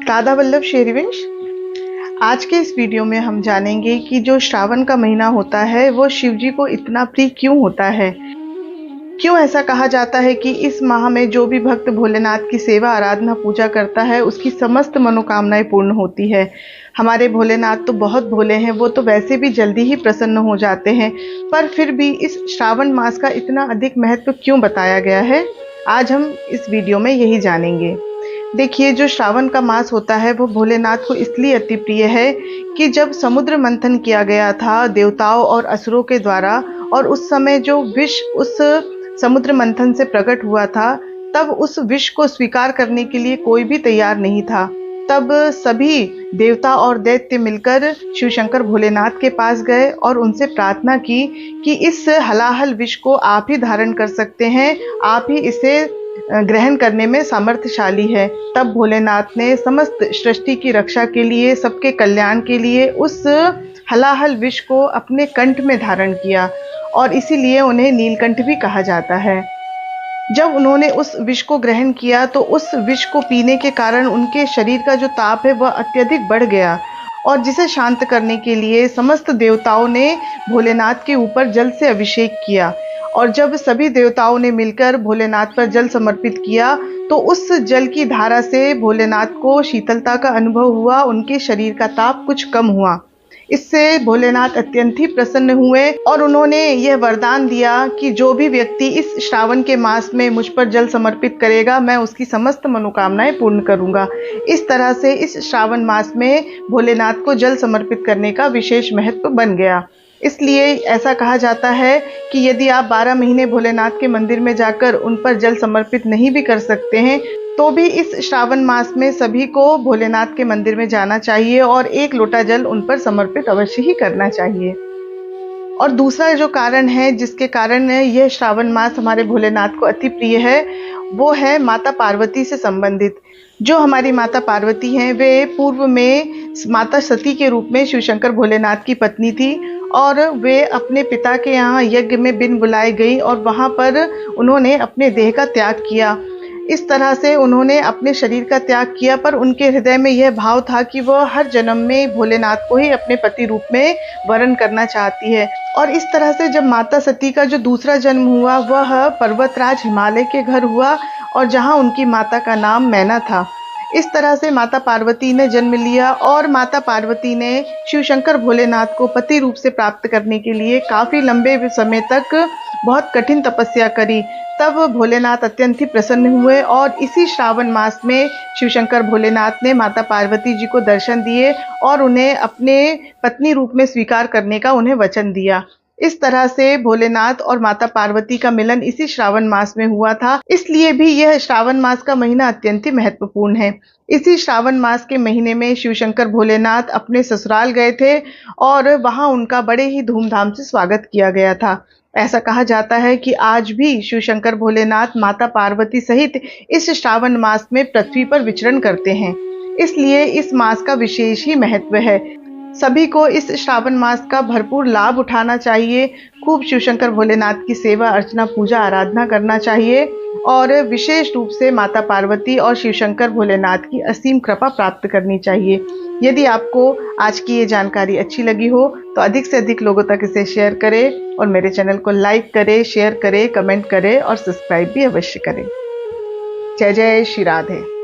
राधा वल्लभ शेरविंश। आज के इस वीडियो में हम जानेंगे कि जो श्रावण का महीना होता है वो शिव जी को इतना प्रिय क्यों होता है। क्यों ऐसा कहा जाता है कि इस माह में जो भी भक्त भोलेनाथ की सेवा आराधना पूजा करता है उसकी समस्त मनोकामनाएं पूर्ण होती है। हमारे भोलेनाथ तो बहुत भोले हैं, वो तो वैसे भी जल्दी ही प्रसन्न हो जाते हैं, पर फिर भी इस श्रावण मास का इतना अधिक महत्व क्यों बताया गया है, आज हम इस वीडियो में यही जानेंगे। देखिए, जो श्रावण का मास होता है वो भोलेनाथ को इसलिए अति प्रिय है कि जब समुद्र मंथन किया गया था देवताओं और असुरों के द्वारा, और उस समय जो विष उस समुद्र मंथन से प्रकट हुआ था, तब उस विष को स्वीकार करने के लिए कोई भी तैयार नहीं था। तब सभी देवता और दैत्य मिलकर शिव शंकर भोलेनाथ के पास गए और उनसे प्रार्थना की कि इस हलाहल विष को आप ही धारण कर सकते हैं, आप ही इसे ग्रहण करने में सामर्थ्यशाली है। तब भोलेनाथ ने समस्त सृष्टि की रक्षा के लिए, सबके कल्याण के लिए उस हलाहल विष को अपने कंठ में धारण किया, और इसीलिए उन्हें नीलकंठ भी कहा जाता है। जब उन्होंने उस विष को ग्रहण किया तो उस विष को पीने के कारण उनके शरीर का जो ताप है वह अत्यधिक बढ़ गया, और जिसे शांत करने के लिए समस्त देवताओं ने भोलेनाथ के ऊपर जल से अभिषेक किया। और जब सभी देवताओं ने मिलकर भोलेनाथ पर जल समर्पित किया तो उस जल की धारा से भोलेनाथ को शीतलता का अनुभव हुआ, उनके शरीर का ताप कुछ कम हुआ। इससे भोलेनाथ अत्यंत ही प्रसन्न हुए और उन्होंने यह वरदान दिया कि जो भी व्यक्ति इस श्रावण के मास में मुझ पर जल समर्पित करेगा, मैं उसकी समस्त मनोकामनाएं पूर्ण करूंगा। इस तरह से इस श्रावण मास में भोलेनाथ को जल समर्पित करने का विशेष महत्व बन गया। इसलिए ऐसा कहा जाता है कि यदि आप 12 महीने भोलेनाथ के मंदिर में जाकर उन पर जल समर्पित नहीं भी कर सकते हैं, तो भी इस श्रावण मास में सभी को भोलेनाथ के मंदिर में जाना चाहिए और 1 लोटा जल उन पर समर्पित अवश्य ही करना चाहिए। और दूसरा जो कारण है जिसके कारण यह श्रावण मास हमारे भोलेनाथ को अति प्रिय है, वो है माता पार्वती से संबंधित। जो हमारी माता पार्वती हैं, वे पूर्व में माता सती के रूप में शिव शंकर भोलेनाथ की पत्नी थी, और वे अपने पिता के यहाँ यज्ञ में बिन बुलाए गई और वहाँ पर उन्होंने अपने देह का त्याग किया। इस तरह से उन्होंने अपने शरीर का त्याग किया, पर उनके हृदय में यह भाव था कि वह हर जन्म में भोलेनाथ को ही अपने पति रूप में वरण करना चाहती है। और इस तरह से जब माता सती का जो दूसरा जन्म हुआ वह पर्वतराज हिमालय के घर हुआ, और जहाँ उनकी माता का नाम मैना था। इस तरह से माता पार्वती ने जन्म लिया, और माता पार्वती ने शिव शंकर भोलेनाथ को पति रूप से प्राप्त करने के लिए काफ़ी लंबे समय तक बहुत कठिन तपस्या करी। तब भोलेनाथ अत्यंत ही प्रसन्न हुए, और इसी श्रावण मास में शिव शंकर भोलेनाथ ने माता पार्वती जी को दर्शन दिए और उन्हें अपने पत्नी रूप में स्वीकार करने का उन्हें वचन दिया। इस तरह से भोलेनाथ और माता पार्वती का मिलन इसी श्रावण मास में हुआ था। इसलिए भी यह श्रावण मास का महीना अत्यंत ही महत्वपूर्ण है। इसी श्रावण मास के महीने में शिव शंकर भोलेनाथ अपने ससुराल गए थे और वहां उनका बड़े ही धूमधाम से स्वागत किया गया था। ऐसा कहा जाता है कि आज भी शिव शंकर भोलेनाथ माता पार्वती सहित इस श्रावण मास में पृथ्वी पर विचरण करते हैं। इसलिए इस मास का विशेष ही महत्व है। सभी को इस श्रावण मास का भरपूर लाभ उठाना चाहिए। खूब शिव शंकर भोलेनाथ की सेवा अर्चना पूजा आराधना करना चाहिए, और विशेष रूप से माता पार्वती और शिव शंकर भोलेनाथ की असीम कृपा प्राप्त करनी चाहिए। यदि आपको आज की ये जानकारी अच्छी लगी हो तो अधिक से अधिक लोगों तक इसे शेयर करें, और मेरे चैनल को लाइक करें, शेयर करें, कमेंट करें और सब्सक्राइब भी अवश्य करें। जय जय श्री राधे।